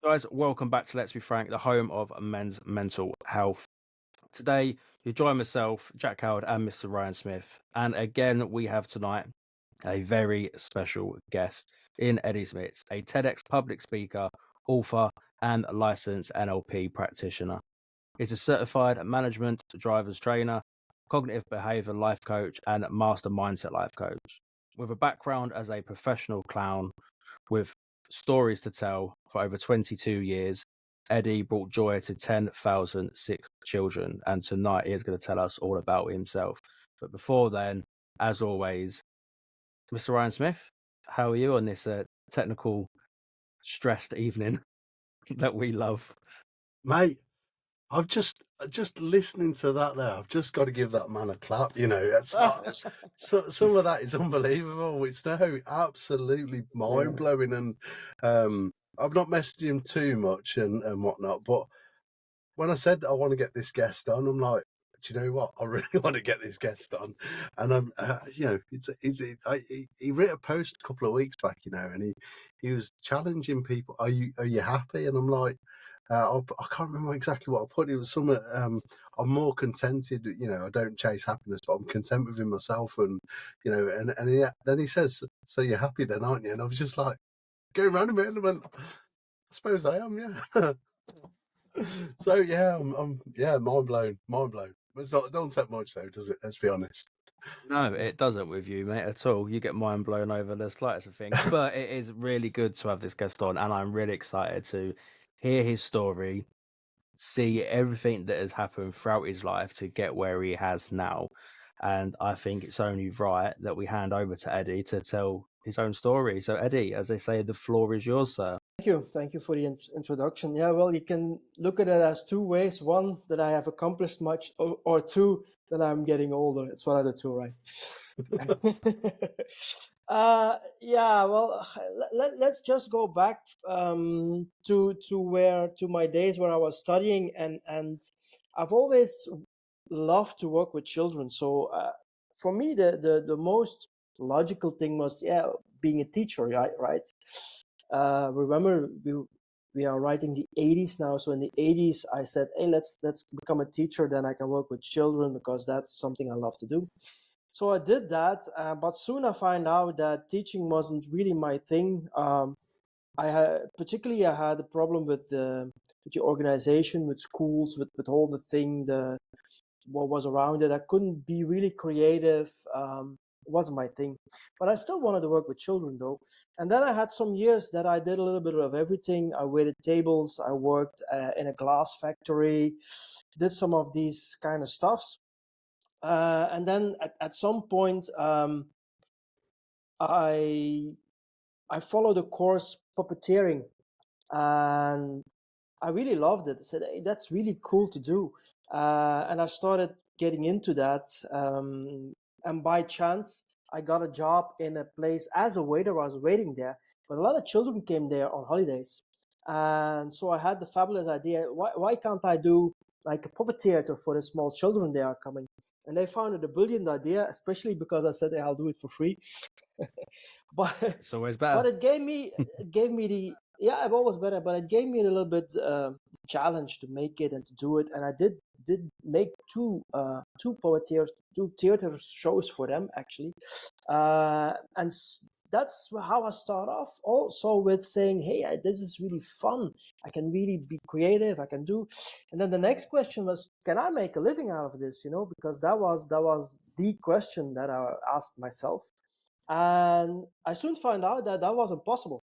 Guys, welcome back to Let's Be Frank, the home of men's mental health. Today, you join myself, Jack Howard, and Mr. Ryan Smith. And again, we have tonight a very special guest in Eddy Smits, a TEDx public speaker, author, and licensed NLP practitioner. He's a certified management drivers trainer, cognitive behavior life coach, and master mindset life coach. With a background as a professional clown with stories to tell for over 22 years, Eddy brought joy to 10,000 sick children, and tonight he is going to tell us all about himself. But before then, as always, Mr. Ryan Smith, how are you on this technical, stressed evening that we love? Mate, I've just listening to that there. I've just got to give that man a clap. You know, some of that is unbelievable. It's no absolutely mind blowing, and I've not messaged him too much and whatnot. But when I said I want to get this guest on, I'm like, do you know what? I really want to get this guest on, and I'm, you know, he wrote a post a couple of weeks back, you know, and he was challenging people. Are you happy? And I'm like. I can't remember exactly what I put. It was something. I'm more contented. You know, I don't chase happiness, but I'm content within myself. And you know, then he says, "So you're happy then, aren't you?" And I was just like, going around a minute, and I went, "I suppose I am, yeah." So yeah, I'm mind blown. But it's not. It don't take much though, does it? Let's be honest. No, it doesn't with you, mate, at all. You get mind blown over the slightest of things. But it is really good to have this guest on, and I'm really excited to hear his story, see everything that has happened throughout his life to get where he has now. And I think it's only right that we hand over to Eddy to tell his own story. So, Eddy, as they say, the floor is yours, sir. Thank you for the introduction. Yeah, well, you can look at it as two ways. One, that I have accomplished much, or two, that I'm getting older. It's one of the two, right? Yeah, well, let's just go back to my days where I was studying, and I've always loved to work with children. So for me, the most logical thing was being a teacher, right? Remember, we are writing the 80s now. So in the 80s, I said, hey, let's become a teacher. Then I can work with children because that's something I love to do. So I did that, but soon I find out that teaching wasn't really my thing. I had a problem with the organization, with schools, with all the thing, what was around it. I couldn't be really creative. It wasn't my thing, but I still wanted to work with children though. And then I had some years that I did a little bit of everything. I waited tables. I worked in a glass factory, did some of these kind of stuffs. And then at some point, I followed a course puppeteering, and I really loved it. I said, hey, that's really cool to do. And I started getting into that. And by chance, I got a job in a place as a waiter. I was waiting there, but a lot of children came there on holidays. And so I had the fabulous idea, why can't I do like a puppet theater for the small children they are coming? And they found it a brilliant idea, especially because I said, hey, I'll do it for free. But It's always better. but it gave me the I've always better, but it gave me a little bit challenge to make it and to do it, and I did make two theater shows for them actually, and that's how I start off. Also with saying, hey, this is really fun. I can really be creative. I can do, and then the next question was, can I make a living out of this? You know, because that was the question that I asked myself. And I soon found out that that wasn't possible.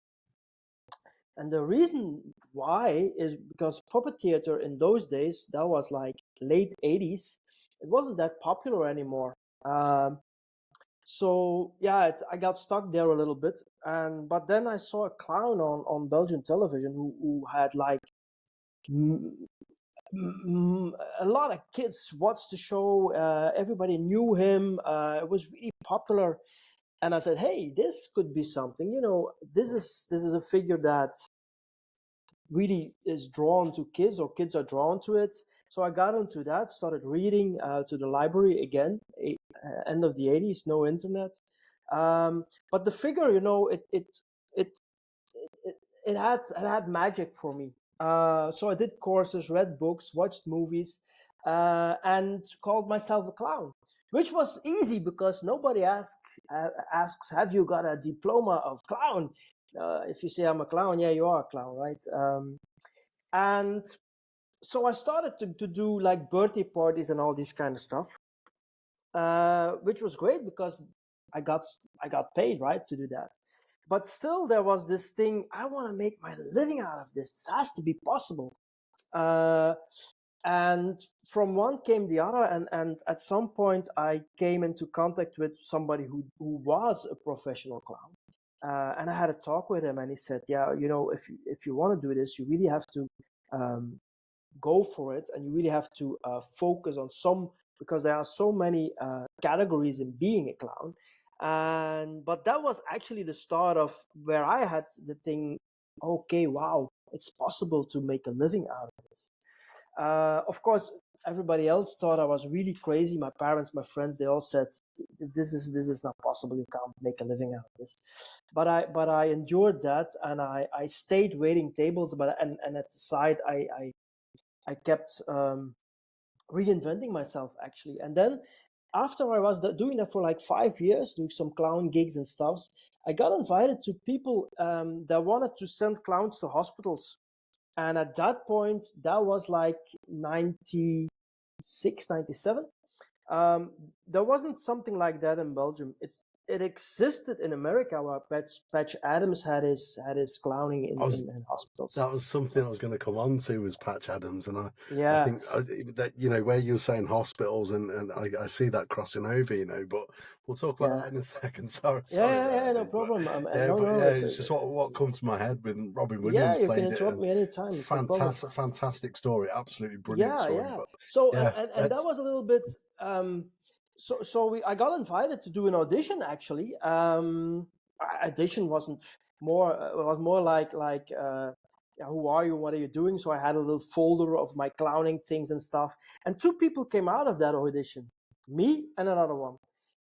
And the reason why is because puppet theater in those days, that was like late 80s, it wasn't that popular anymore. So yeah, I got stuck there a little bit. But then I saw a clown on Belgian television who had like a lot of kids watched the show. Everybody knew him. It was really popular. And I said, hey, this could be something. You know, this is a figure that really is drawn to kids, or kids are drawn to it. So I got into that, started reading to the library again, end of the 80s, no internet. But the figure, you know, it had magic for me. So I did courses, read books, watched movies, and called myself a clown, which was easy because nobody asks, have you got a diploma of clown? If you say I'm a clown, yeah, you are a clown, right? And so I started to do like birthday parties and all this kind of stuff, which was great because I got paid, right, to do that. But still, there was this thing, I want to make my living out of this. This has to be possible. And from one came the other, and at some point I came into contact with somebody who was a professional clown. And I had a talk with him, and he said, yeah, if you want to do this, you really have to go for it, and you really have to focus on some, because there are so many categories in being a clown. But that was actually the start of where I had the thing, okay, wow, it's possible to make a living out of this. Of course, everybody else thought I was really crazy. My parents, my friends, they all said, this is not possible. You can't make a living out of this. But I endured that, and I stayed waiting tables, and at the side, I kept reinventing myself, actually. And then after I was doing that for like 5 years, doing some clown gigs and stuff, I got invited to people that wanted to send clowns to hospitals. And at that point, that was like 96, 97. There wasn't something like that in Belgium. It existed in America, where Patch Adams had his clowning in hospitals. That was something I was going to come on to, was Patch Adams, and I think that where you were saying hospitals, and I see that crossing over, but we'll talk about that in a second. Sorry. Yeah, no problem. It's just what comes to my head when Robin Williams you played can interrupt me anytime. Fantastic story, absolutely brilliant story. Yeah. But so and that was a little bit. I got invited to do an audition, actually. Audition was more like who are you, what are you doing? So I had a little folder of my clowning things and stuff, and 2 people came out of that audition, me and another one.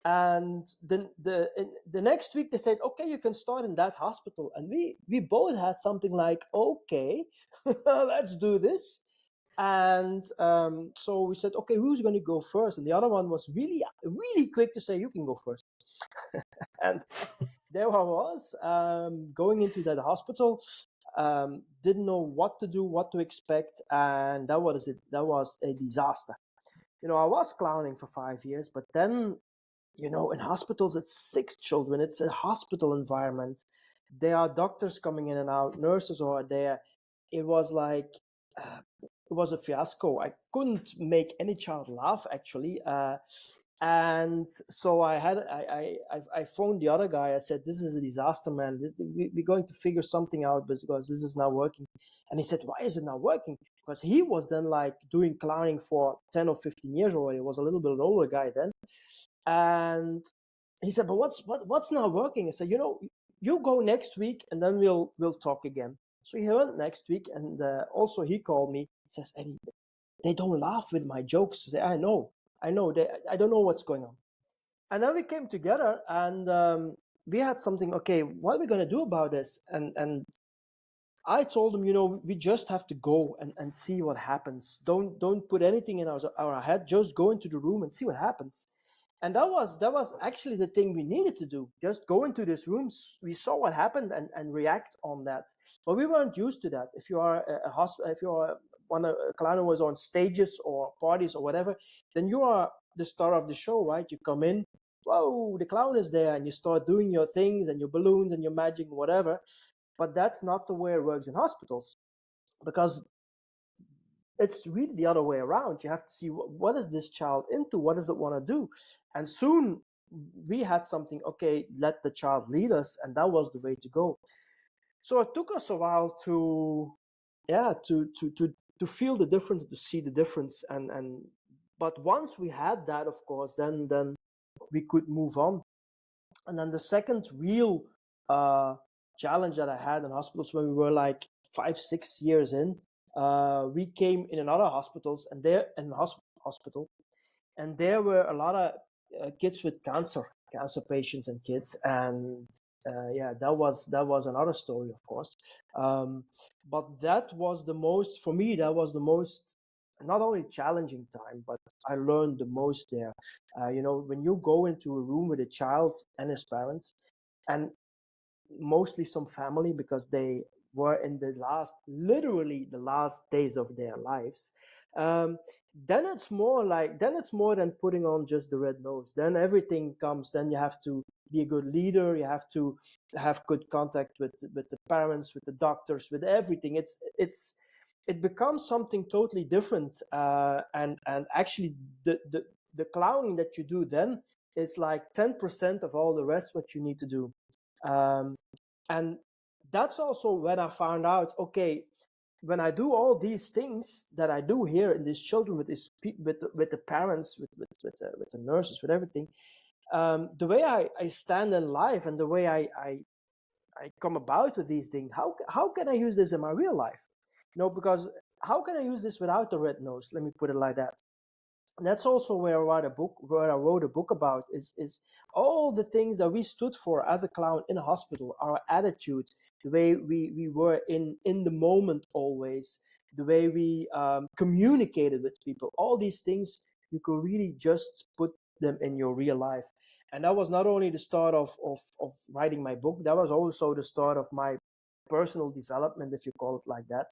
And then the next week they said, okay, you can start in that hospital. And we both had something like, okay, let's do this. And so we said, okay, who's going to go first? And the other one was really, really quick to say, you can go first. And there I was, going into that hospital, didn't know what to do, what to expect. And that was it. That was a disaster. I was clowning for 5 years, but then, in hospitals, it's sick children. It's a hospital environment. There are doctors coming in and out, nurses are there. It was like, it was a fiasco. I couldn't make any child laugh, actually. And so I phoned the other guy. I said, this is a disaster, man. We're going to figure something out because this is not working. And he said, why is it not working? Because he was then like doing clowning for 10 or 15 years already. He was a little bit an older guy then. And he said, but what's not working? I said, you go next week and then we'll talk again. So he went next week, and also he called me. He says, Eddy, they don't laugh with my jokes. I say, I know. I don't know what's going on. And then we came together, and we had something, okay, what are we going to do about this? And I told him, we just have to go and see what happens. Don't put anything in our head. Just go into the room and see what happens. And that was actually the thing we needed to do. Just go into this room. We saw what happened and react on that. But we weren't used to that. If you are a clown who was on stages or parties or whatever, then you are the star of the show, right? You come in, whoa, the clown is there, and you start doing your things and your balloons and your magic, whatever. But that's not the way it works in hospitals, because it's really the other way around. You have to see what is this child into? What does it want to do? And soon we had something, okay, let the child lead us. And that was the way to go. So it took us a while to feel the difference, to see the difference. But once we had that, of course, then we could move on. And then the second real challenge that I had in hospitals, when we were like 5-6 years in, we came in another hospitals, and there in hospital, and there were a lot of kids with cancer patients and kids, and that was another story, of course. But that was the most, for me, that was the most, not only challenging time, but I learned the most there. When you go into a room with a child and his parents, and mostly some family, because they were in literally the last days of their lives, then it's more than putting on just the red nose. Then everything comes. Then you have to be a good leader. You have to have good contact with the parents, with the doctors, with everything. It becomes something totally different. And actually, the clowning that you do then is like 10% of all the rest what you need to do. And that's also when I found out, okay, when I do all these things that I do here in these children, with the parents, with the nurses, with everything, the way I stand in life, and the way I come about with these things, how can I use this in my real life? Because how can I use this without the red nose? Let me put it like that. That's also where I wrote a book about is all the things that we stood for as a clown in a hospital, our attitude, the way we were in the moment always, the way we communicated with people. All these things, you could really just put them in your real life. And that was not only the start of writing my book, that was also the start of my personal development, if you call it like that.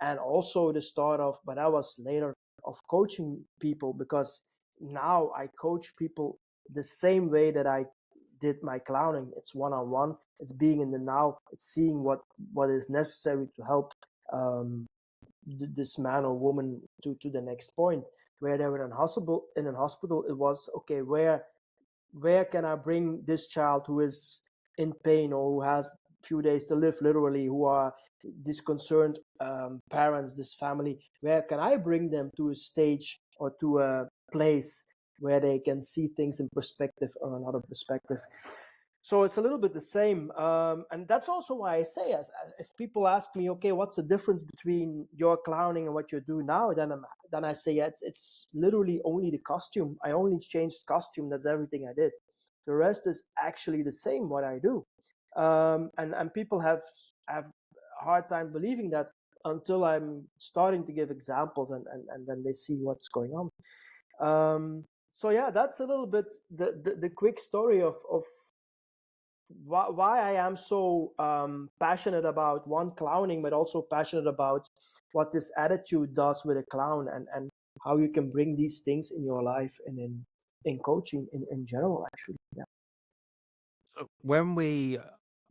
And also the start of, but that was later, of coaching people, because now I coach people the same way that I did my clowning. It's one-on-one. It's being in the now. It's seeing what is necessary to help this man or woman to the next point. Where they were in a hospital, it was okay. Where can I bring this child who is in pain, or who has few days to live, literally, who are disconcerted parents, this family, where can I bring them to a stage or to a place where they can see things in perspective, or another perspective? So it's a little bit the same. And that's also why I say, as if people ask me, okay, what's the difference between your clowning and what you do now? Then I say, yeah, it's literally only the costume. I only changed costume. That's everything I did. The rest is actually the same, what I do. And people have a hard time believing that, until I'm starting to give examples, and then they see what's going on. So yeah, that's a little bit the quick story of why I am so passionate about clowning, but also passionate about what this attitude does with a clown, and how you can bring these things in your life and in coaching in general, actually. Yeah. So when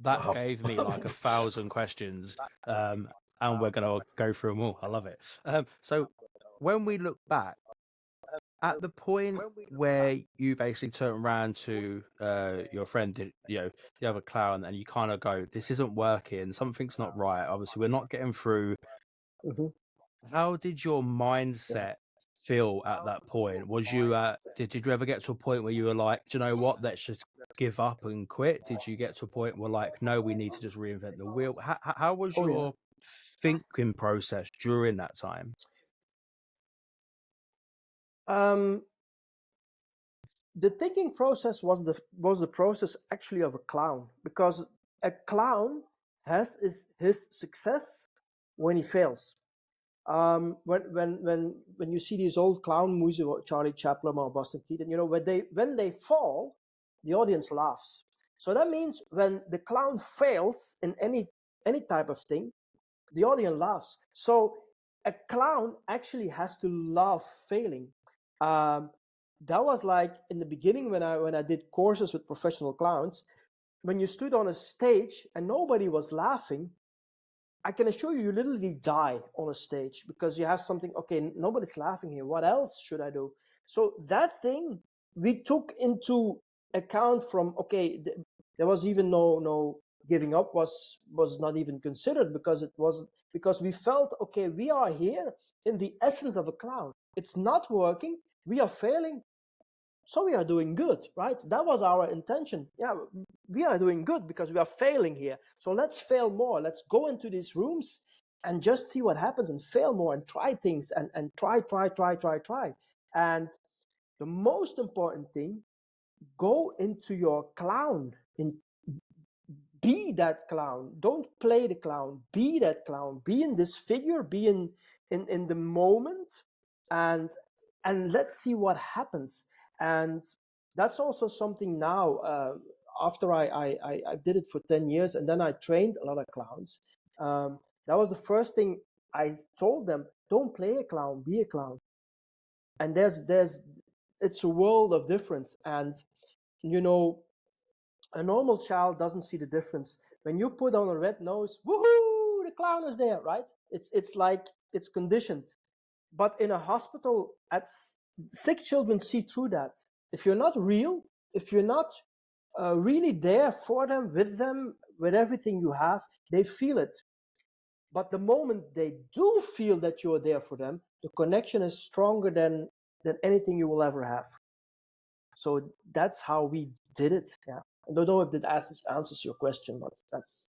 that Oh. gave me like 1,000 questions, and we're gonna go through them all. I love it. So when we look back at the point where you basically turn around to your friend, the other clown, and you kind of go, "This isn't working. Something's not right. Obviously, we're not getting through." Mm-hmm. How did your mindset feel at that point? Was you did you ever get to a point where you were like, "Do you know what? Let's just give up and quit"? Did you get to a point where like, "No, we need to just reinvent the wheel"? How was Oh yeah. your thinking process during that time? The thinking process was the process actually of a clown, because a clown has his success when he fails. When you see these old clown movies about Charlie Chaplin or Buster Keaton, when they fall, the audience laughs. So that means when the clown fails in any type of thing, the audience laughs. So a clown actually has to love failing. That was like in the beginning when I did courses with professional clowns. When you stood on a stage and nobody was laughing, I can assure you, you literally die on a stage, because you have something, okay, nobody's laughing here. What else should I do? So that thing we took into account from, okay, there was even no giving up was not even considered, because we felt, okay, we are here in the essence of a clown. It's not working. We are failing. So we are doing good, right? That was our intention. Yeah, we are doing good because we are failing here. So let's fail more. Let's go into these rooms and just see what happens, and fail more, and try things, and try. And the most important thing, go into your clown, be that clown. Don't play the clown. Be that clown. Be in this figure. Be in the moment, and let's see what happens. And that's also something now. After I did it for 10 years, and then I trained a lot of clowns. That was the first thing I told them: don't play a clown, be a clown. And it's a world of difference. And a normal child doesn't see the difference. When you put on a red nose, woohoo, the clown is there, right? It's like it's conditioned. But in a hospital, sick children see through that. If you're not real, if you're not really there for them, with everything you have, they feel it. But the moment they do feel that you're there for them, the connection is stronger than anything you will ever have. So that's how we did it. Yeah. I don't know if that answers your question, but that's.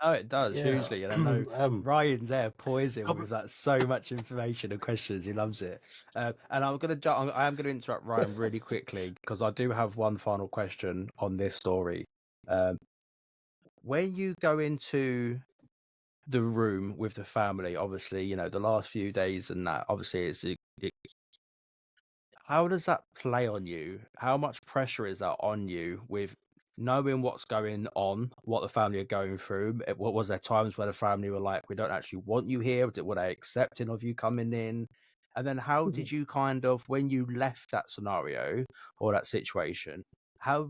Oh, it does Yeah. hugely, and I know Ryan's there poising with that so much information and questions. He loves it. And I am going to interrupt Ryan really quickly because I do have one final question on this story. When you go into the room with the family, obviously, the last few days and that, obviously, how does that play on you? How much pressure is that on you with knowing what's going on, what the family are going through? What was there times where the family were like, we don't actually want you here? Were they accepting of you coming in? And then how did you kind of, when you left that scenario or that situation, how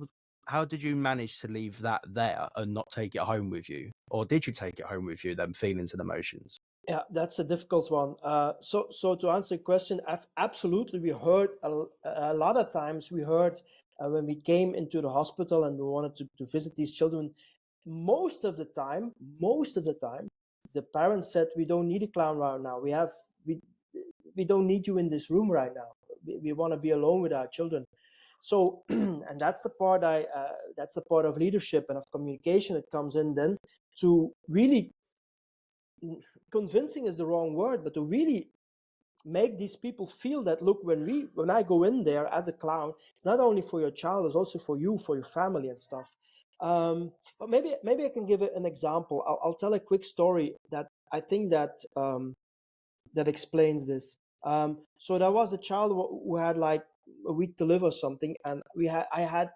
did you manage to leave that there and not take it home with you? Or did you take it home with you, them feelings and emotions? Yeah, that's a difficult one. So to answer your question, absolutely, we heard a lot of times. We heard when we came into the hospital and we wanted to visit these children. Most of the time, the parents said, "We don't need a clown right now. We don't need you in this room right now. We want to be alone with our children." So, and that's the part that's the part of leadership and of communication that comes in then to really. Convincing is the wrong word, but to really make these people feel that, look, when I go in there as a clown, it's not only for your child, it's also for you, for your family and stuff. But maybe I can give an example. I'll tell a quick story that I think that that explains this. So there was a child who had like a week to live or something, and I had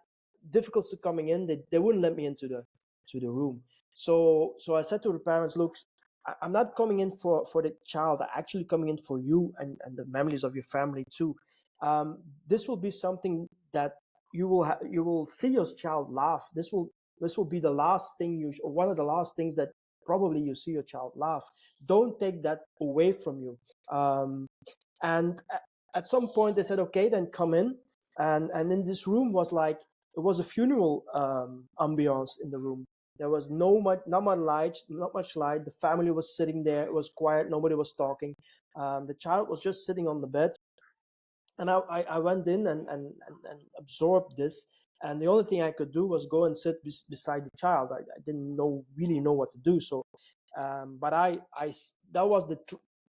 difficulty coming in. They wouldn't let me into the room. So I said to the parents, look, I'm not coming in for the child. I'm actually coming in for you and the memories of your family too. This will be something that you will see your child laugh. This will be the last thing or one of the last things that probably you see your child laugh. Don't take that away from you. And at some point they said, okay, then come in. And in this room was like, it was a funeral ambiance in the room. There was not much light. The family was sitting there. It was quiet. Nobody was talking. The child was just sitting on the bed. And I went in and absorbed this. And the only thing I could do was go and sit beside the child. I didn't really know what to do. So, but that was the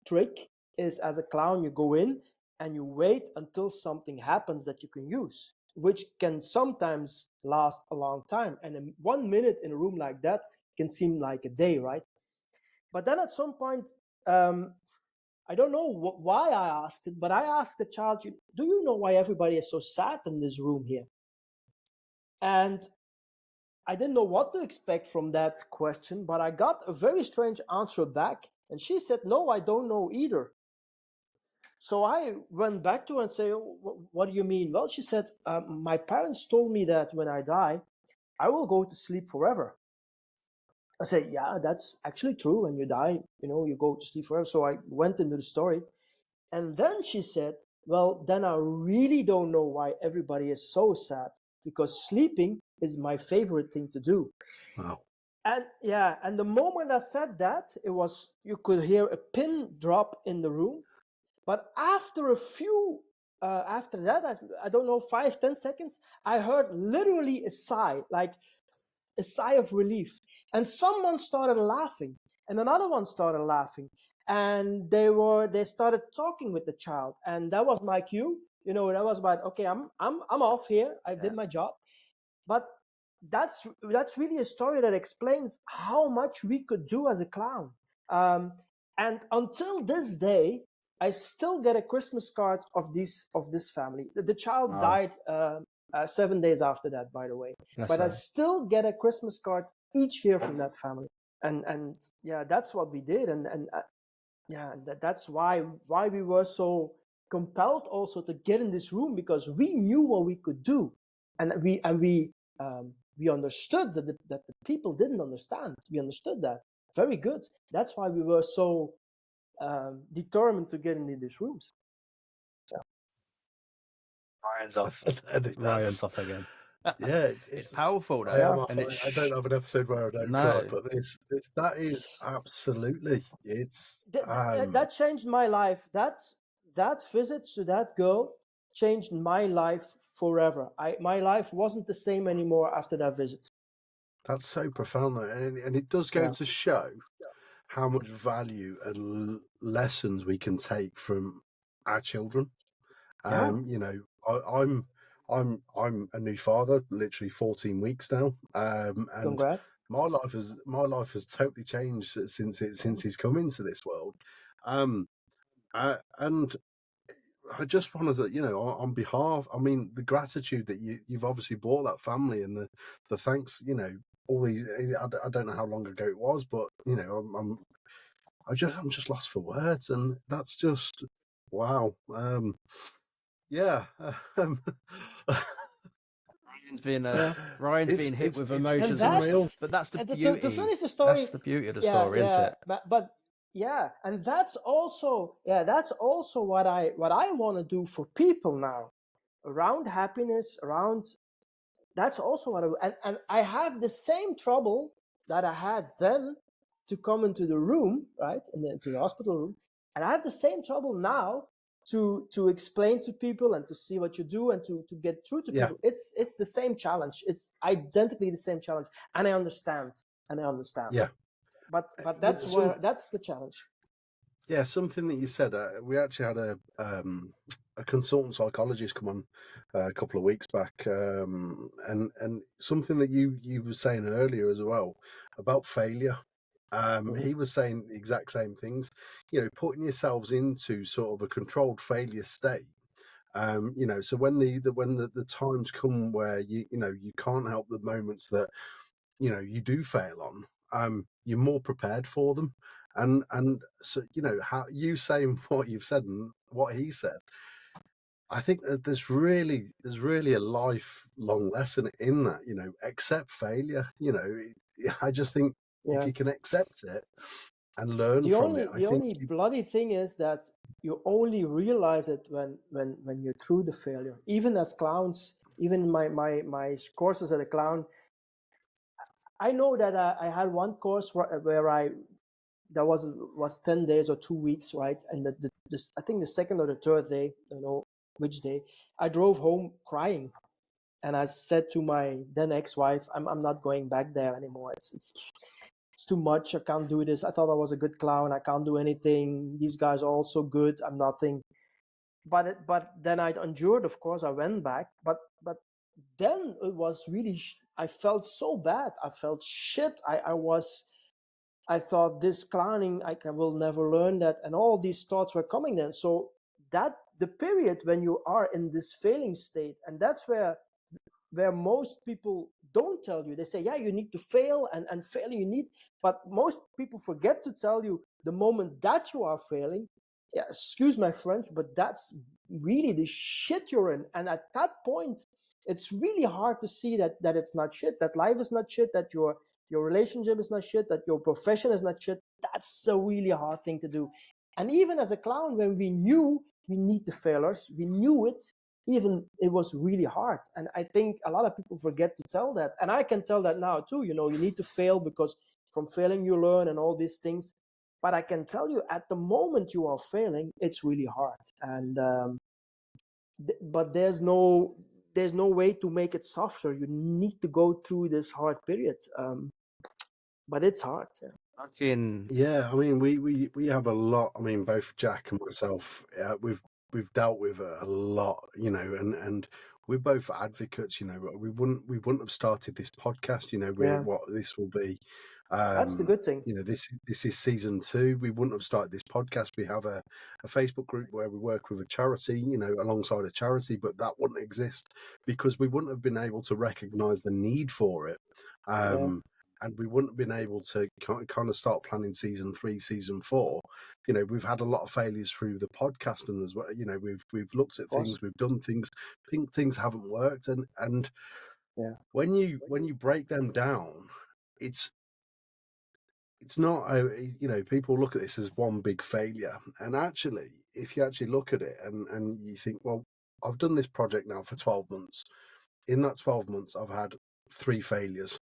trick. Is as a clown, you go in and you wait until something happens that you can use, which can sometimes last a long time. And in 1 minute in a room like that can seem like a day, right? But then at some point, I don't know why I asked it, but I asked the child, do you know why everybody is so sad in this room here? And I didn't know what to expect from that question, but I got a very strange answer back. And she said, no, I don't know either. So I went back to her and say, what do you mean? Well, she said, my parents told me that when I die, I will go to sleep forever. I said, yeah, that's actually true. When you die, you go to sleep forever. So I went into the story. And then she said, well, then I really don't know why everybody is so sad, because sleeping is my favorite thing to do. Wow. And yeah, and the moment I said that, you could hear a pin drop in the room. But after after that, I don't know, 5-10 seconds, I heard literally a sigh, like a sigh of relief. And someone started laughing, and another one started laughing, and they started talking with the child, and that was my cue. That was about, okay, I'm off here. I did my job. But that's really a story that explains how much we could do as a clown. And until this day, I still get a Christmas card of this family. The child Wow. died 7 days after that, by the way. That's But I a- still get a Christmas card each year from that family. And yeah, that's what we did. And yeah, that's why we were so compelled also to get in this room, because we knew what we could do, and we understood that the people didn't understand. We understood that very good. That's why we were so determined to get into these rooms. Ryan's off. And Ryan's off again. Yeah, It's powerful though. I am off. And it's I don't have an episode where I don't No. cry, but that is absolutely. It's that changed my life. That visit to that girl changed my life forever. My life wasn't the same anymore after that visit. That's so profound, though, and it does go Yeah. to show how much value and lessons we can take from our children. Yeah. You know, I'm a new father, literally 14 weeks now, and Congrats. my life has totally changed since he's come into this world, and I just wanted to, you know, on behalf, I mean, the gratitude that you've obviously brought that family, and the thanks, you know, all these. I don't know how long ago it was, but you know, I'm just lost for words, and that's just wow. Yeah. Ryan's been hit with emotions, unreal. but that's the and beauty. to finish the story, That's the beauty of the story, isn't it? But yeah, and that's also what I want to do for people now, around happiness, around. That's also what and I have the same trouble that I had then to come into the room, right, into the hospital room, and I have the same trouble now to explain to people and to see what you do and to get through to people. It's the same challenge. It's identically the same challenge, and I understand. Yeah, but that's that's the challenge. Yeah, something that you said. We actually had a consultant psychologist come on a couple of weeks back, and something that you were saying earlier as well about failure. He was saying the exact same things. You know, putting yourselves into sort of a controlled failure state. You know, so when the times come where you can't help the moments that you do fail on, you're more prepared for them. And so, you know, how you saying what you've said and what he said, I think that there's really a lifelong lesson in that. You know, accept failure. You know, I just think if you can accept it and learn from it, I the think only bloody thing is that you only realize it when you're through the failure. Even as clowns, even in my courses as a clown, I know that I had one course where that was 10 days or 2 weeks, right? And I think the second or the third day, I don't know which day, I drove home crying, and I said to my then ex-wife, I'm not going back there anymore. It's too much. I can't do this. I thought I was a good clown. I can't do anything. These guys are all so good. I'm nothing. But then I endured. Of course, I went back. But then it was really. I felt so bad. I felt shit. I thought this clowning, will never learn that, and all these thoughts were coming then. So that the period when you are in this failing state, and that's where most people don't tell you. They say, yeah, you need to fail, and failing you need, but most people forget to tell you the moment that you are failing. Yeah, excuse my French, but that's really the shit you're in. And at that point, it's really hard to see that it's not shit, that life is not shit, that your relationship is not shit, that your profession is not shit. That's a really hard thing to do. And even as a clown, when we knew we need the failures, we knew it, even it was really hard. And I think a lot of people forget to tell that. And I can tell that now too. You know, you need to fail, because from failing you learn and all these things. But I can tell you, at the moment you are failing, it's really hard. And but there's no way to make it softer. You need to go through this hard period. But it's hard. Yeah, I mean, we have a lot. I mean, both Jack and myself, we've dealt with a lot, you know, and we're both advocates. You know, we wouldn't have started this podcast. You know, Yeah, what this will be. that's the good thing. You know, this is season 2. We wouldn't have started this podcast. We have a Facebook group where we work with a charity, you know, alongside a charity, but that wouldn't exist because we wouldn't have been able to recognize the need for it. Yeah, And we wouldn't have been able to kind of start planning season 3, season 4. You know, we've had a lot of failures through the podcast, and as well, you know, we've looked at of course. things, we've done things, things haven't worked, and Yeah, when you break them down, it's not you know, people look at this as one big failure, and actually, if you actually look at it and you think, well, I've done this project now for 12 months. In that 12 months, I've had 3 failures,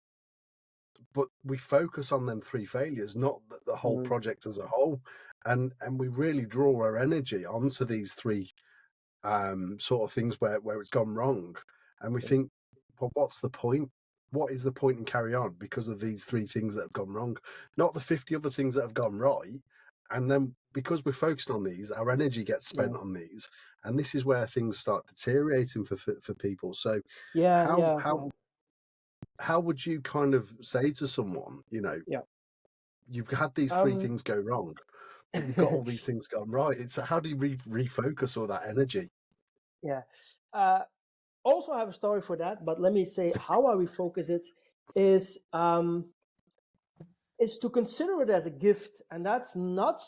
but we focus on them 3 failures, not the whole mm, project as a whole, and we really draw our energy onto these 3 sort of things where it's gone wrong, and we yeah, think, well, what's the point? What is the point in carry on because of these 3 things that have gone wrong, not the 50 other things that have gone right? And then because we're focused on these, our energy gets spent yeah, on these, and this is where things start deteriorating for people. So yeah, how yeah, how how would you kind of say to someone, you know, yeah. you've had these 3 Um, things go wrong, but you've got all these things gone right? It's how do you refocus all that energy? yeah. Uh, Also, I have a story for that, but let me say how I refocus it is to consider it as a gift, and that's not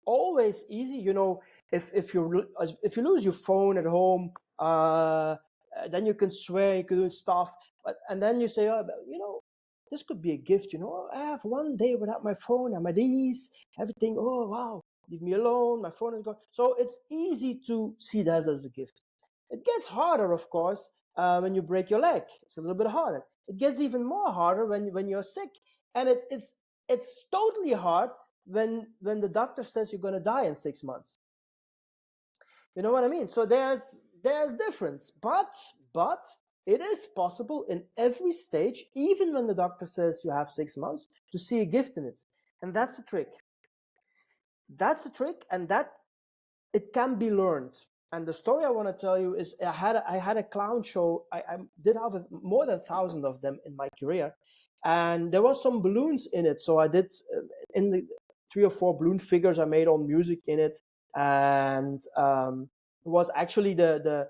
always easy. You know, if you lose your phone at home, then you can swear, you can do stuff, and then you say, oh, you know, this could be a gift. You know, I have one day without my phone. I'm at ease. Everything. Oh wow, leave me alone. My phone is gone. So it's easy to see that as a gift. It gets harder, of course, when you break your leg. It's a little bit harder. It gets even more harder when you're sick, and it's totally hard when the doctor says you're going to die in 6 months. You know what I mean? So there's difference, but it is possible in every stage, even when the doctor says you have 6 months, to see a gift in it, and that's the trick. That's the trick, and that it can be learned. And the story I want to tell you is I had a clown show. I did have more than 1,000 of them in my career, and there was some balloons in it. So I did in the 3 or 4 balloon figures I made on music in it, and it was actually the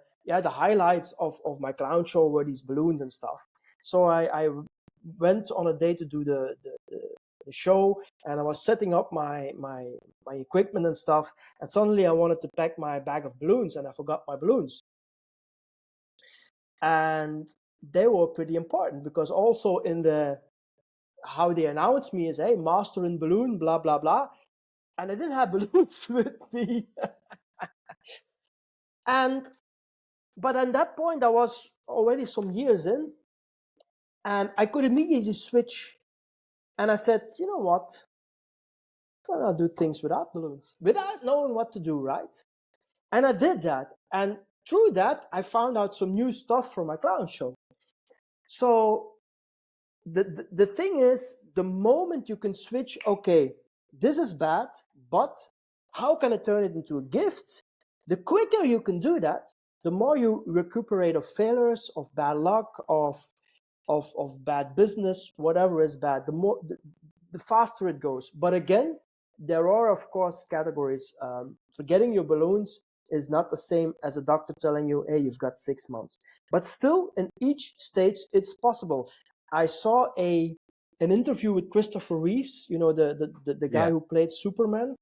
highlights of my clown show were these balloons and stuff. So I went on a day to do the show, and I was setting up my equipment and stuff, and suddenly I wanted to pack my bag of balloons, and I forgot my balloons. And they were pretty important because also in the how they announced me is, hey, master in balloon, blah blah blah, and I didn't have balloons with me. And but at that point I was already some years in, and I could immediately switch, and I said, you know what, why not do things without balloons, without knowing what to do, right? And I did that. And through that, I found out some new stuff for my clown show. So the thing is, the moment you can switch, okay, this is bad, but how can I turn it into a gift? The quicker you can do that, the more you recuperate of failures, of bad luck, of bad business, whatever is bad, the faster it goes. But again, there are, of course, categories. Forgetting your balloons is not the same as a doctor telling you, hey, you've got 6 months. But still, in each stage, it's possible. I saw an interview with Christopher Reeves, you know, the guy Yeah. who played Superman.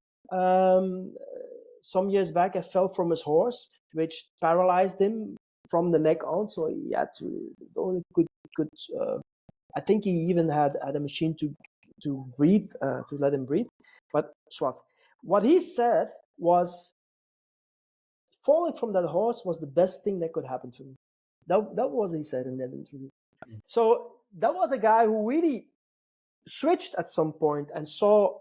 Some years back, I fell from his horse, which paralyzed him from the neck on. So he had to only could I think he even had a machine to breathe, to let him breathe. But what he said was, falling from that horse was the best thing that could happen to me. That was what he said in that interview. So that was a guy who really switched at some point and saw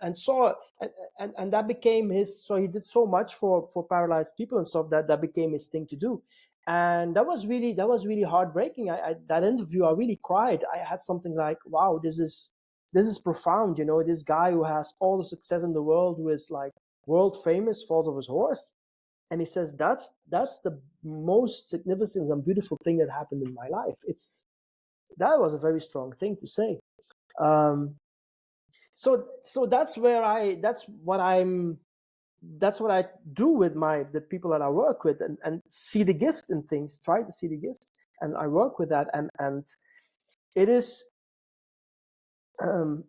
and that became his. So he did so much for paralyzed people and stuff that became his thing to do. And that was really heartbreaking. That interview, I really cried. I had something like, wow, this is profound. You know, this guy who has all the success in the world, who is like world famous, falls off his horse. And he says that's the most significant and beautiful thing that happened in my life. That was a very strong thing to say. So that's what I do with the people that I work with, and see the gift in things, try to see the gift, and I work with that, and it is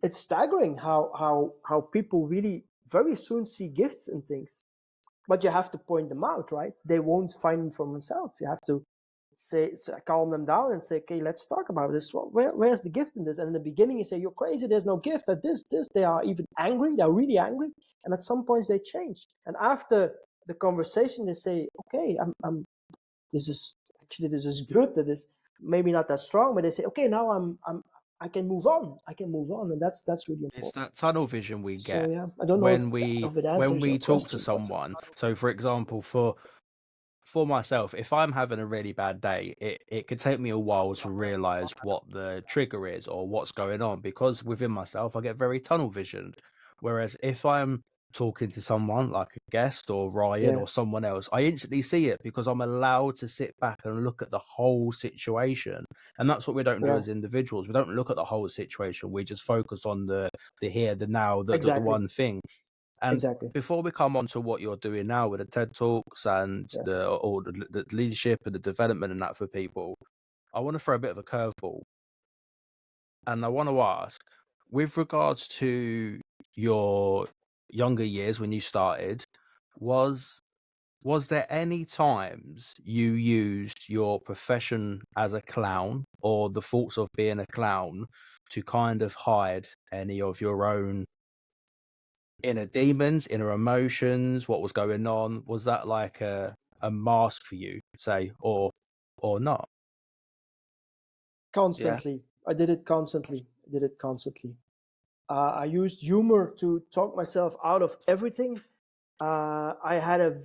it's staggering how people really very soon see gifts in things, but you have to point them out, right? They won't find them for themselves. You have to calm them down and say, okay, let's talk about this. Where's the gift in this? And in the beginning you say, you're crazy, there's no gift at this. They are even angry, they're really angry, and at some points they change, and after the conversation they say, okay, I'm this is good, that is maybe not that strong, but they say, okay, now I can move on, and that's really It's important. that tunnel vision we So get yeah, I don't know if it answers your talk to question, someone. So for example, for myself, if I'm having a really bad day, it could take me a while to realize what the trigger is or what's going on, because within myself I get very tunnel visioned. Whereas if I'm talking to someone like a guest or Ryan yeah, or someone else, I instantly see it because I'm allowed to sit back and look at the whole situation. And that's what we don't do yeah, as individuals. We don't look at the whole situation. We just focus on the here, the now, the exactly, one thing. And exactly, before we come on to what you're doing now with the TED Talks and yeah. the leadership and the development and that for people, I want to throw a bit of a curveball. And I want to ask, with regards to your younger years when you started, was there any times you used your profession as a clown or the thoughts of being a clown to kind of hide any of your own inner demons, inner emotions, what was going on? Was that like a mask for you, say, or not? Yeah. Constantly, I did it constantly. I used humor to talk myself out of everything. I had a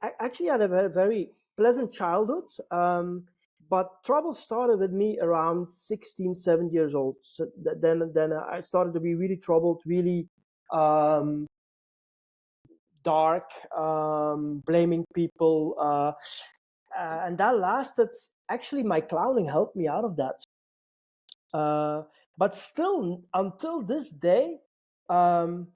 actually had a very pleasant childhood, but trouble started with me around 16, 17 years old. So then I started to be really troubled, really dark, blaming people, and that lasted. Actually, my clowning helped me out of that. But still, until this day, um,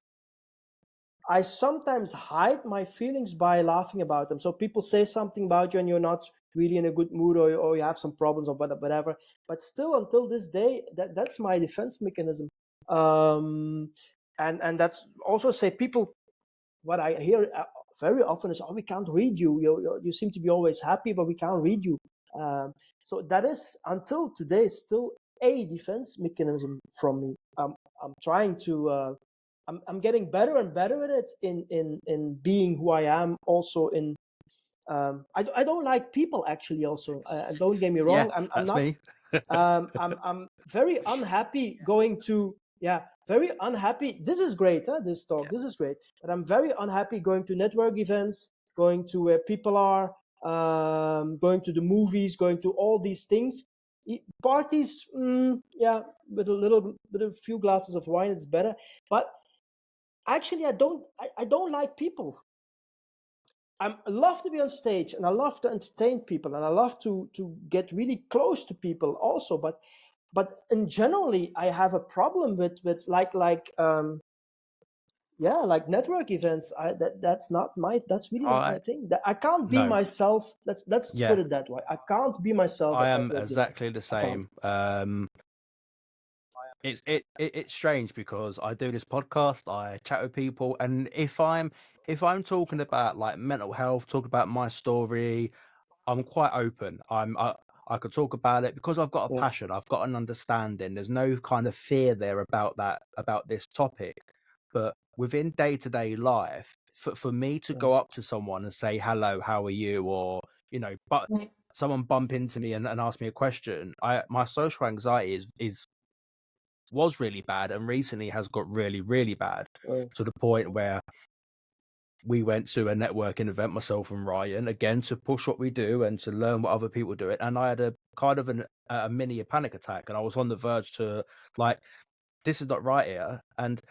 I sometimes hide my feelings by laughing about them. So people say something about you and you're not really in a good mood, or you have some problems or whatever. But still, until this day, that's my defense mechanism. And that's also say people, what I hear very often is, oh, we can't read you. You seem to be always happy, but we can't read you. So that is, until today, still a defense mechanism from me. I'm trying to I'm getting better and better at it in being who I am. Also in I don't like people, actually. Also, don't get me Yeah, wrong. I'm that's not. me. I'm very unhappy going to, yeah, very unhappy. This is great, huh? This talk, Yeah. this is great. But I'm very unhappy going to network events, going to where people are, going to the movies, going to all these things. Parties, yeah, with a few glasses of wine, it's better. But actually, I don't like people. I love to be on stage, and I love to entertain people, and I love to get really close to people also. But in generally, I have a problem with like like network events. That's really not my I thing. That I can't be No. myself. Let's put Yeah, it that way. I can't be myself I at am network events. exactly the I can't. same. It's strange because I do this podcast, I chat with people, and if I'm talking about like mental health, talk about my story, I'm quite open. I could talk about it because I've got a Yeah, passion. I've got an understanding. There's no kind of fear there about this topic. But within day-to-day life, for me to yeah, go up to someone and say hello, how are you, or but someone bump into me and ask me a question, my social anxiety was really bad, and recently has got really, really bad, right. to the point where we went to a networking event, myself and Ryan, again to push what we do and to learn what other people do it. And I had a kind of a mini panic attack, and I was on the verge to, like, this is not right here. And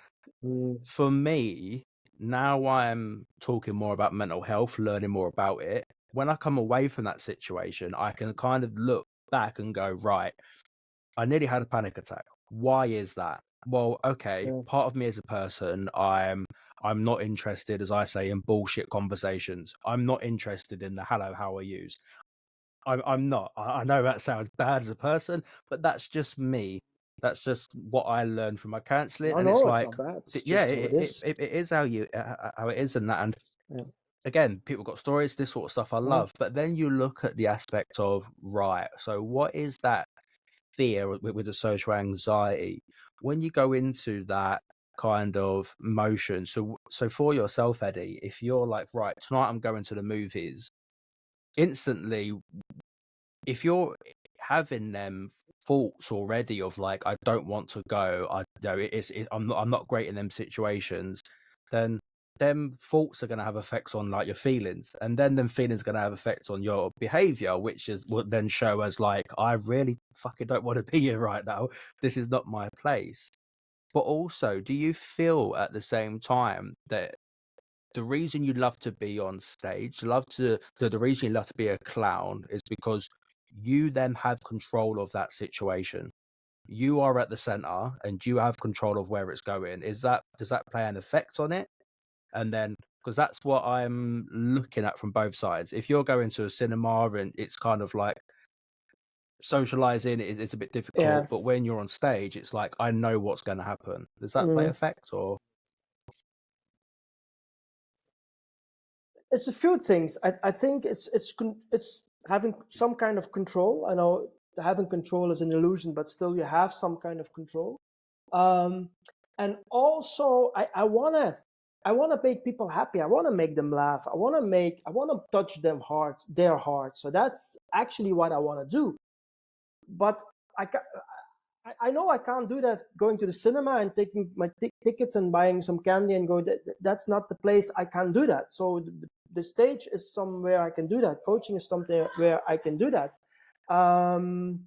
Mm, for me now I'm talking more about mental health, learning more about it. When I come away from that situation, I can kind of look back and go, right, I nearly had a panic attack. Why is that? Well, okay, Yeah. part of me as a person, I'm not interested, as I say, in bullshit conversations. I'm not interested in the hello, how are yous. I'm not. I know that sounds bad as a person, but that's just me. That's just what I learned from my counselling, and it's No, it's like, not bad. It's yeah, just how it is. it is how it is, and that. And Yeah. again, people got stories, this sort of stuff I Yeah. love. But then you look at the aspect of, right, so what is that fear with the social anxiety when you go into that kind of motion? So for yourself, Eddy, if you're like, right, tonight I'm going to the movies, instantly, if you're having them thoughts already of like, I don't want to go, I'm not great in them situations, then them thoughts are going to have effects on like your feelings, and then them feelings are going to have effects on your behavior, which is will then show as like, I really fucking don't want to be here right now, this is not my place. But also, do you feel at the same time that the reason you love to be on stage, the reason you love to be a clown is because you then have control of that situation. You are at the center and you have control of where it's going. Does that play an effect on it? And then, because that's what I'm looking at from both sides. If you're going to a cinema and it's kind of like socializing, it's a bit difficult. Yeah. But when you're on stage, it's like, I know what's going to happen. Does that play Mm. effect or? It's a few things. I think it's having some kind of control. I know having control is an illusion, but still you have some kind of control. And also I wanna make people happy. I wanna make them laugh. I wanna touch their hearts. So that's actually what I wanna do. But I know I can't do that going to the cinema and taking my tickets and buying some candy and go. That's not the place I can do that. So the stage is somewhere I can do that. Coaching is something where I can do that. And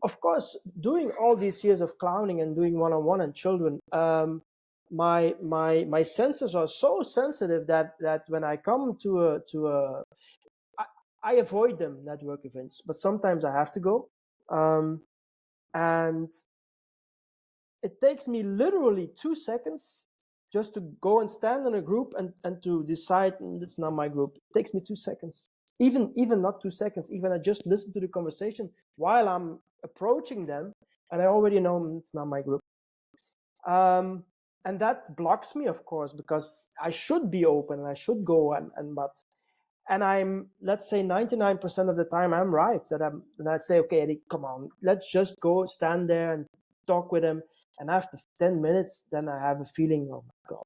of course, doing all these years of clowning and doing one-on-one and children, my senses are so sensitive that when I come to a I avoid them network events, but sometimes I have to go. And it takes me literally 2 seconds just to go and stand in a group and to decide it's not my group. It takes me 2 seconds. Even not 2 seconds. Even I just listen to the conversation while I'm approaching them, and I already know it's not my group. And that blocks me, of course, because I should be open and I should go and I'm, let's say 99% of the time I'm right, and I'd say, okay, Eddy, come on, let's just go stand there and talk with him. And after 10 minutes, then I have a feeling, oh my God,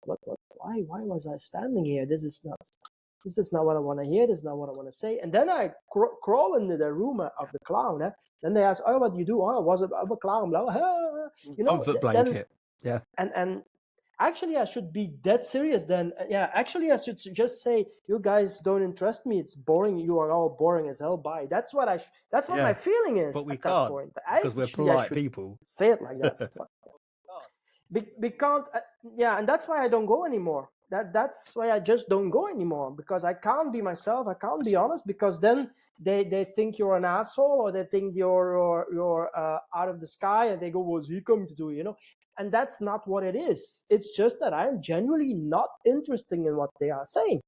why was I standing here? This is not what I want to hear. This is not what I want to say. And then I crawl into the room of the clown. Then they ask, oh, what do you do? Oh, I'm a clown. Blah, blah. Comfort blanket. Yeah. And actually, I should be dead serious then. Yeah, actually, I should just say, you guys don't interest me. It's boring. You are all boring as hell. Bye. That's what my feeling is But we at that can't point. because we're polite people. Say it like that. We can't. Yeah, and that's why I don't go anymore. That's why I just don't go anymore, because I can't be myself. I can't be honest, because then they think you're an asshole, or they think you're out of the sky, and they go, what's he coming to do? And that's not what it is. It's just that I'm genuinely not interested in what they are saying,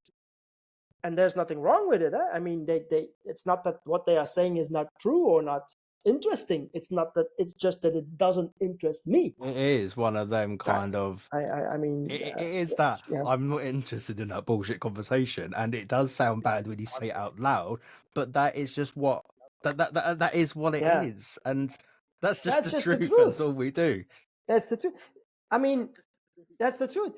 and there's nothing wrong with it. I mean, it's not that what they are saying is not true or not interesting. It's not that. It's just that it doesn't interest me. It is one of them kind of. I mean, It is that yeah. I'm not interested in that bullshit conversation, and it does sound bad when you say it out loud, but that is just what that is what it Yeah. is, and that's just That's the just the truth. That's truth. all we do. That's the truth. I mean, that's the truth.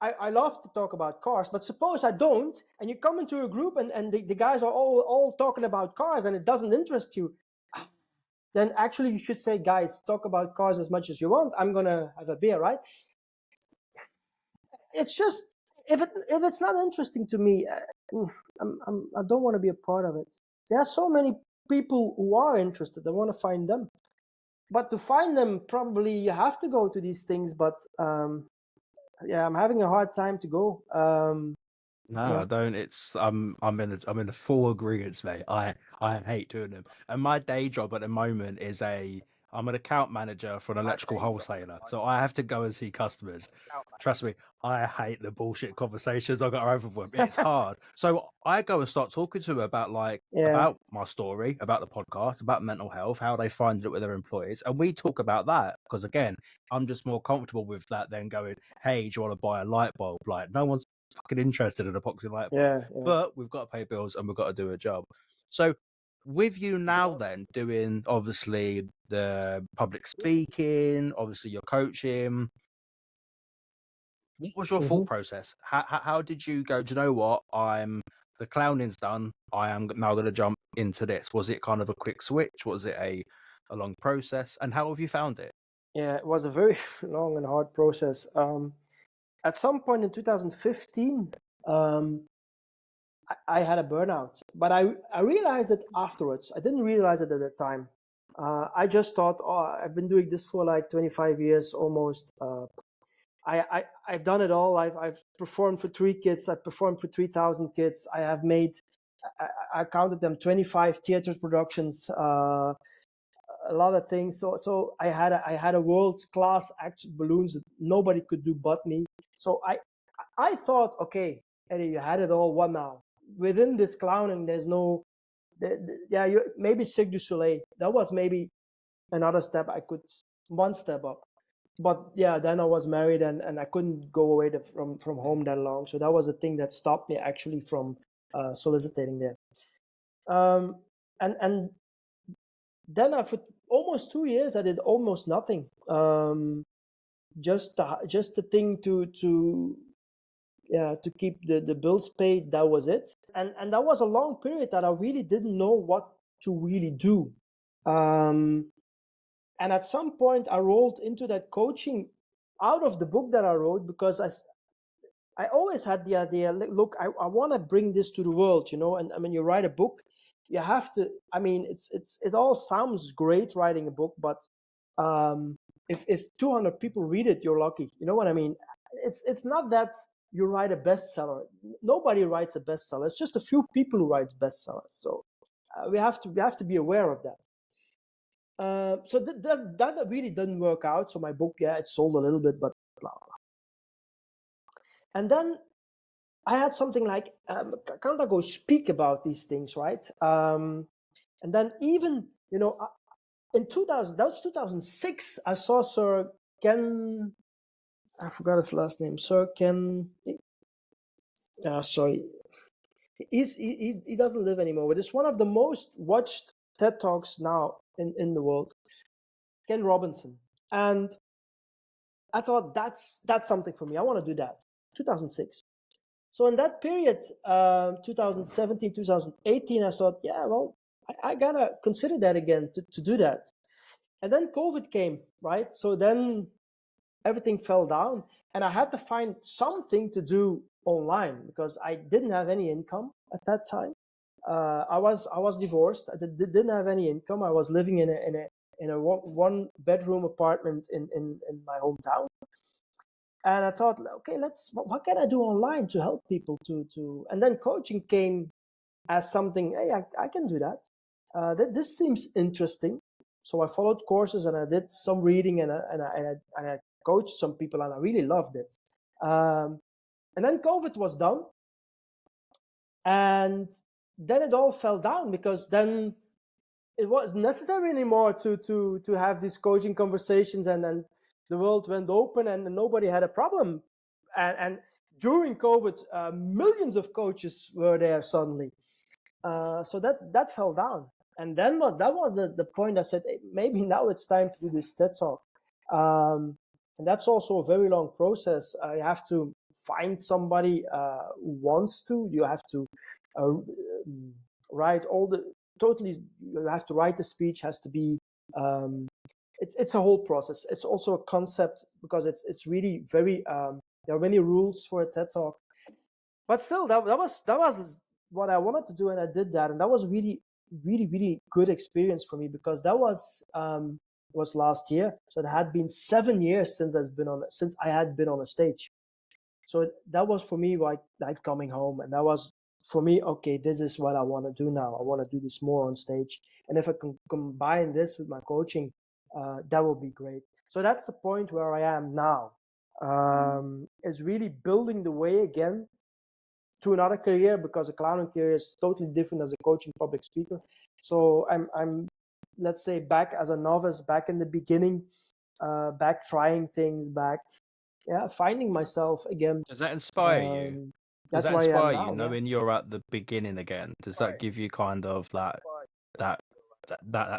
I love to talk about cars, but suppose I don't, and you come into a group and the guys are all talking about cars and it doesn't interest you, then actually you should say, guys, talk about cars as much as you want. I'm gonna have a beer, right? It's just, if it's not interesting to me, I don't want to be a part of it. There are so many people who are interested. I want to find them. but to find them, probably you have to go to these things. But yeah, I'm having a hard time to go. No, Yeah. I don't. It's I'm in a full agreement, mate. I hate doing them. And my day job at the moment is I'm an account manager for an electrical wholesaler. So I have to go and see customers. Trust me, I hate the bullshit conversations I got over with them. It's hard. So I go and start talking to them about Yeah. about my story, about the podcast, about mental health, how they find it with their employees. And we talk about that because again, I'm just more comfortable with that than going, hey, do you want to buy a light bulb? Like no one's fucking interested in epoxy light bulb. Yeah. But we've got to pay bills and we've got to do a job. So with you now then doing obviously the public speaking, obviously your coaching, what was your thought process? How did you go, do you know what? The clowning's done. I am now going to jump into this. Was it kind of a quick switch? Was it a long process? And how have you found it? Yeah, it was a very long and hard process. At some point in 2015, I had a burnout, but I realized it afterwards. I didn't realize it at the time. I just thought, oh, I've been doing this for like 25 years almost. I've done it all. I've performed for 3 kids. I've performed for 3,000 kids. I have made, I counted them, 25 theater productions, a lot of things. So I had a world class action balloons that nobody could do but me. So I thought, okay, Eddy, you had it all. What now? Within this clowning, there's no, yeah, maybe Cirque du Soleil. That was maybe another step. One step up. But yeah, then I was married and I couldn't go away from home that long. So that was the thing that stopped me actually from soliciting there. And then for almost 2 years, I did almost nothing. Just the thing to keep the bills paid. That was it. And that was a long period that I really didn't know what to really do. And at some point, I rolled into that coaching out of the book that I wrote, because I always had the idea, look, I want to bring this to the world, and I mean, you write a book, you have to, I mean, it all sounds great writing a book, but if 200 people read it, you're lucky. You know what I mean? It's not that you write a bestseller. Nobody writes a bestseller. It's just a few people who write bestsellers. So we have to be aware of that. So that really didn't work out. So my book, it sold a little bit, but blah, blah. And then I had something like, can't I go speak about these things, right? And then even, in 2000, that was 2006, I saw Sir Ken, I forgot his last name, Sir Ken, sorry, he doesn't live anymore, but it's one of the most watched TED Talks now in the world, Ken Robinson. And I thought that's something for me. I want to do that. 2006. So in that period, 2017, 2018, I thought, yeah, well, I gotta consider that again to do that. And then COVID came, right? So then everything fell down, and I had to find something to do online because I didn't have any income at that time. I was divorced. I didn't have any income. I was living in a one bedroom apartment in my hometown. And I thought, okay, what can I do online to help people and then coaching came as something, hey, I can do that. This seems interesting. So I followed courses and I did some reading and I coached some people and I really loved it. And then COVID was done. And then it all fell down because then it wasn't necessary anymore to have these coaching conversations, and then the world went open and nobody had a problem. And during COVID, millions of coaches were there suddenly. So that fell down. And then that was the point I said, hey, maybe now it's time to do this TED Talk. And that's also a very long process. You have to find somebody who wants to. You have to write all the you have to write the speech, has to be it's a whole process. It's also a concept because it's really very there are many rules for a TED Talk, but still that was what I wanted to do, and I did that, and that was really good experience for me because that was was last year. So it had been 7 years since I had been on a stage. So that was for me like coming home, and that was for me, okay, this is what I want to do now. I want to do this more on stage, and if I can combine this with my coaching, that would be great. So that's the point where I am now. Is really building the way again to another career, because a clowning career is totally different as a coaching public speaker. So I'm let's say back as a novice, back in the beginning, back trying things, back finding myself again. Does that inspire you? Does That's that where I am inspire you, now. knowing you're at the beginning again? Does that give you kind of that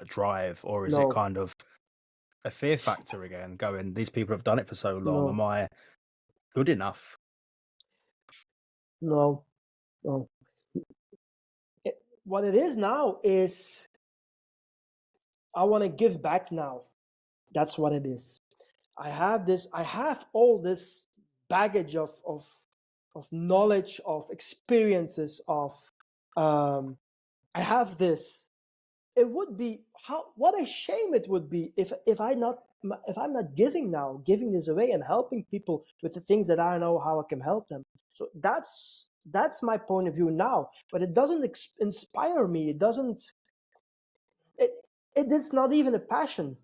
drive, or is it No, kind of a fear factor again? Going, these people have done it for so long. no, Am I good enough? no. What it is now is I want to give back now. That's what it is. I have all this baggage of knowledge, of experiences, of I have this. It would be what a shame it would be if I'm not giving this away and helping people with the things that I know how I can help them. So that's my point of view now. But it doesn't inspire me. It doesn't. It is not even a passion.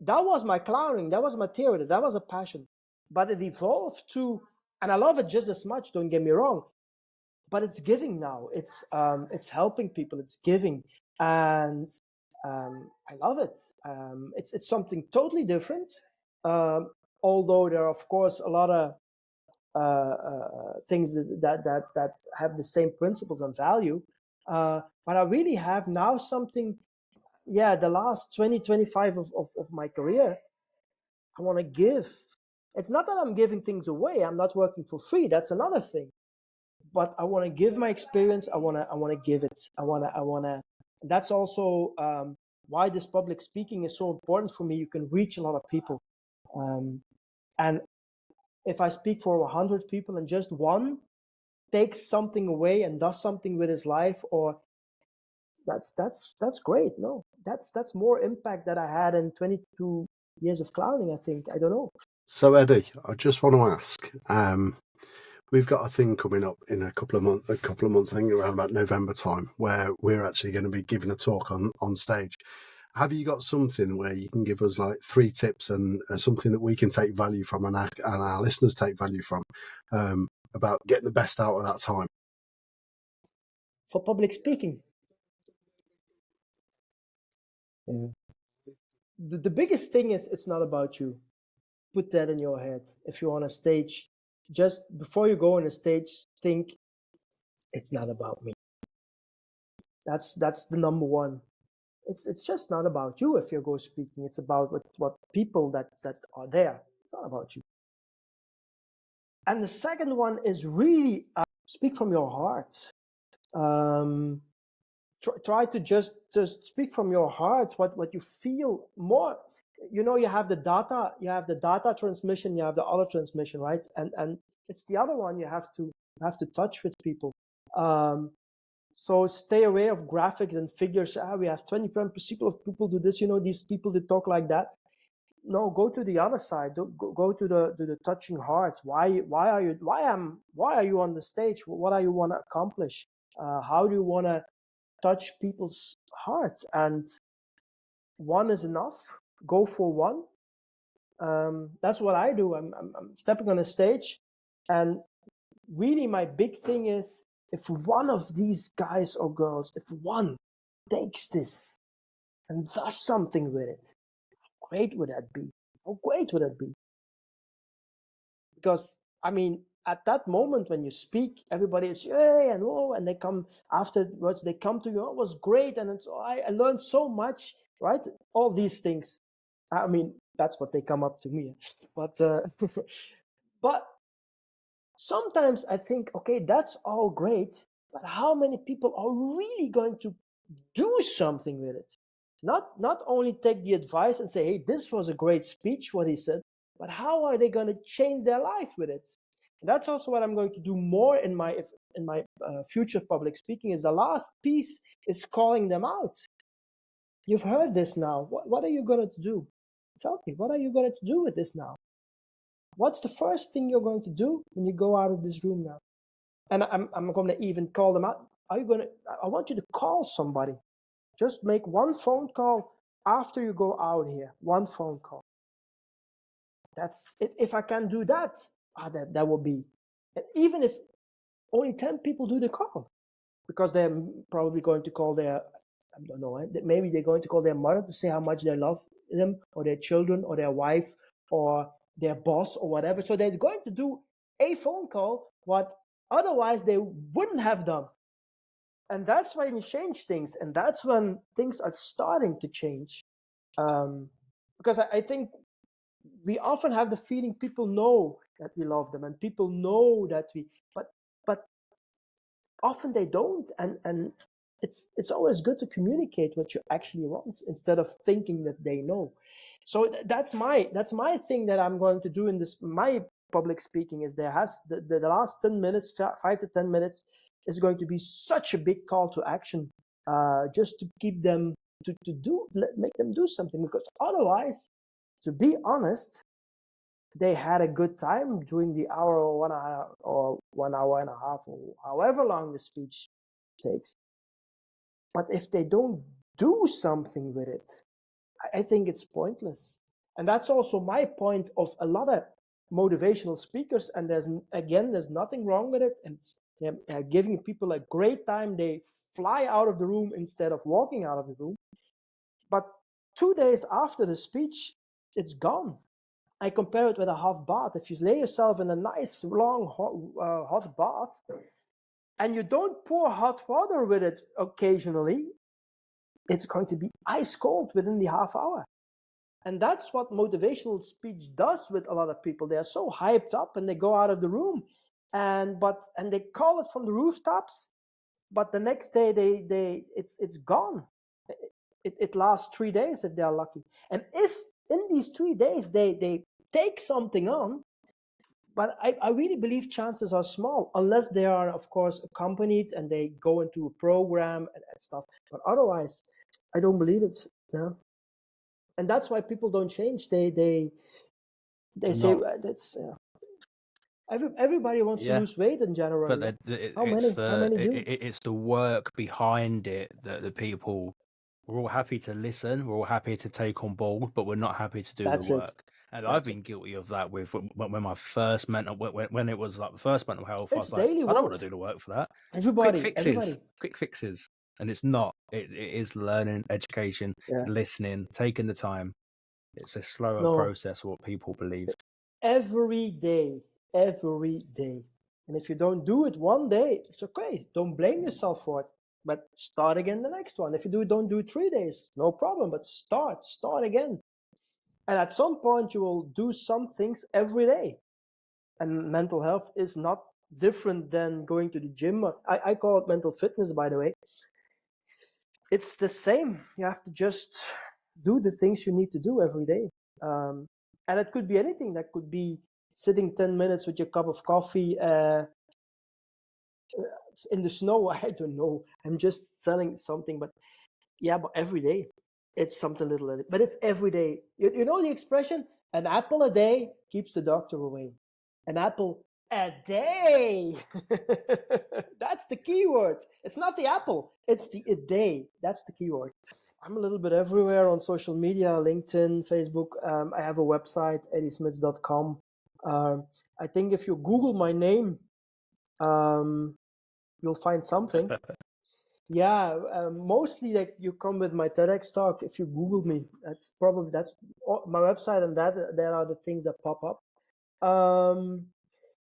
That was my clowning. That was my theory. That was a passion. But it evolved to, and I love it just as much. Don't get me wrong. But it's giving now. It's helping people. It's giving, and I love it. It's something totally different. Although there are of course a lot of things that have the same principles and value. But I really have now something. Yeah, the last 25 of my career, I want to give. It's not that I'm giving things away. I'm not working for free. That's another thing. But I want to give my experience. I want to give it. I want to. That's also why this public speaking is so important for me. You can reach a lot of people, and if I speak for 100 people and just one takes something away and does something with his life, or that's great. No, that's more impact that I had in 22 years of clowning, I think. I don't know. So Eddie, I just want to ask, we've got a thing coming up in a couple of months, I think around about November time, where we're actually going to be giving a talk on stage. Have you got something where you can give us like 3 tips and something that we can take value from and our listeners take value from, about getting the best out of that time? For public speaking, yeah. The biggest thing is it's not about you. Put that in your head. If you're on a stage, just before you go on a stage, think it's not about me. That's the number one. It's just not about you if you go speaking. It's about what people that are there. It's not about you. And the second one is really speak from your heart. Try to just speak from your heart what you feel more. You have the data transmission, you have the other transmission, right? And it's the other one you have to touch with people. So stay away of graphics and figures. We have 20% of people do this, these people that talk like that. No, go to the other side. Go to the touching heart. Why are you on the stage? What do you want to accomplish? How do you want to touch people's hearts? And one is enough. Go for one. That's what I do. I'm stepping on a stage, and really my big thing is, if one of these guys or girls, if one takes this and does something with it, how great would that be? How great would that be? Because at that moment when you speak, everybody is yay and oh, and they come afterwards. They come to you. Oh, it was great, and I learned so much. Right? All these things. That's what they come up to me. But but sometimes I think, okay, that's all great, but how many people are really going to do something with it? Not only take the advice and say, hey, this was a great speech, what he said, but how are they going to change their life with it? And that's also what I'm going to do more in my future public speaking. Is the last piece is calling them out. You've heard this now. What are you going to do? Tell me, what are you going to do with this now? What's the first thing you're going to do when you go out of this room now? And I'm going to even call them out. I want you to call somebody. Just make one phone call after you go out here. One phone call. That's if I can do that, that will be. Even if only 10 people do the call, because they're probably going to call their, I don't know, maybe they're going to call their mother to say how much they love them, or their children, or their wife, or their boss, or whatever. So they're going to do a phone call, what otherwise they wouldn't have done. And that's when you change things, and that's when things are starting to change. Because I think we often have the feeling people know that we love them, and people know that but often they don't, and it's always good to communicate what you actually want instead of thinking that they know. So that's my thing that I'm going to do in this, my public speaking, is the last 10 minutes, 5 to 10 minutes is going to be such a big call to action, just to keep them make them do something, because otherwise, to be honest, they had a good time during the hour or 1 hour and a half, or however long the speech takes. But if they don't do something with it, I think it's pointless. And that's also my point of a lot of motivational speakers. And there's nothing wrong with it. And they're giving people a great time. They fly out of the room instead of walking out of the room. But 2 days after the speech, it's gone. I compare it with a hot bath. If you lay yourself in a nice, long, hot bath, and you don't pour hot water with it occasionally, it's going to be ice cold within the half hour. And that's what motivational speech does with a lot of people. They are so hyped up, and they go out of the room, and they call it from the rooftops, but the next day it's gone. It lasts 3 days if they are lucky. And if in these 3 days they take something on, but I really believe chances are small, unless they are, of course, accompanied and they go into a program and stuff. But otherwise, I don't believe it. Yeah. And that's why people don't change. They say that's everybody wants to lose weight in general. But it's the work behind it that the people, we're all happy to listen, we're all happy to take on board, but we're not happy to do the work. And I've been guilty of that with when my first when it was like the first mental health. I was like, I don't want to do the work for that. Quick fixes, and it's not. It is learning, education, listening, taking the time. It's a slower process. What people believe. Every day. And if you don't do it one day, it's okay. Don't blame yourself for it, but start again the next one. If you don't do it 3 days, no problem, but start again. And at some point you will do some things every day. And mental health is not different than going to the gym. I call it mental fitness, by the way. It's the same. You have to just do the things you need to do every day. And it could be anything. That could be sitting 10 minutes with your cup of coffee in the snow. I don't know. I'm just selling something, but every day it's something little. But it's every day. You know the expression, an apple a day keeps the doctor away. An apple a day. That's the key word. It's not the apple. It's the a day. That's the key word. I'm a little bit everywhere on social media, LinkedIn, Facebook. I have a website, eddysmits.com. I think if you Google my name, you'll find something. Mostly like you come with my TEDx talk. If you Google me, that's my website, and there are the things that pop up.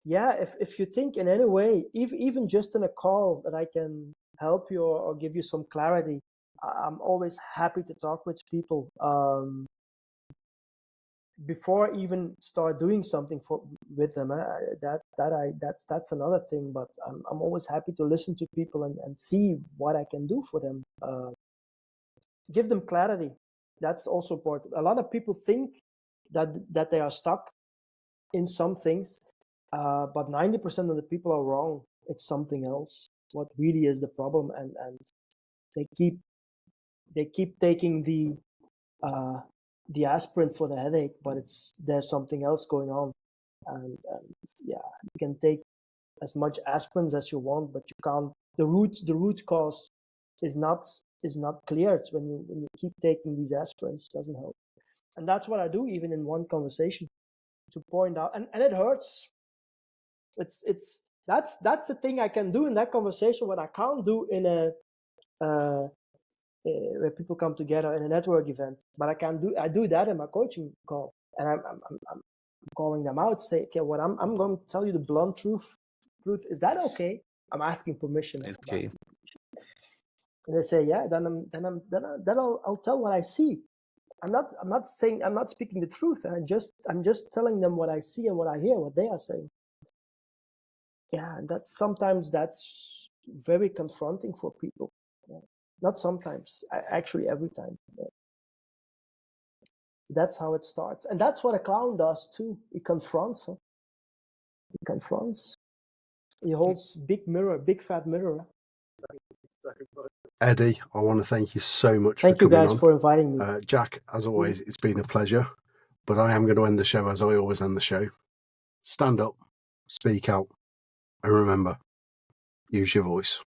If you think in any way, even just in a call, that I can help you or give you some clarity, I'm always happy to talk with people. Before even start doing something with them, that's another thing. But I'm always happy to listen to people and see what I can do for them. Give them clarity. That's also important. A lot of people think that they are stuck in some things, but 90% of the people are wrong. It's something else. What really is the problem, and they keep they keep taking the aspirin for the headache, but there's something else going on. And yeah, you can take as much aspirins as you want, but you can't. The root cause is not cleared when you keep taking these aspirins. It doesn't help. And that's what I do even in one conversation, to point out, and it hurts. That's the thing I can do in that conversation, what I can't do in a where people come together in a network event. But I do that in my coaching call, and I'm calling them out, say, okay, what I'm going to tell you the blunt truth. Is that okay? I'm asking permission. It's key. And they say, yeah. Then I'll tell what I see. I'm not speaking the truth. I'm just telling them what I see and what I hear, what they are saying. Yeah, and sometimes that's very confronting for people. Yeah. Not sometimes, actually every time. Yeah. That's how it starts, and that's what a clown does too. He confronts. He confronts. He holds big fat mirror. Eddy, I want to thank you so much Thank for you coming guys on. for inviting me. Jack, as always, it's been a pleasure. But I am going to end the show as I always end the show. Stand up, speak out, and remember, use your voice.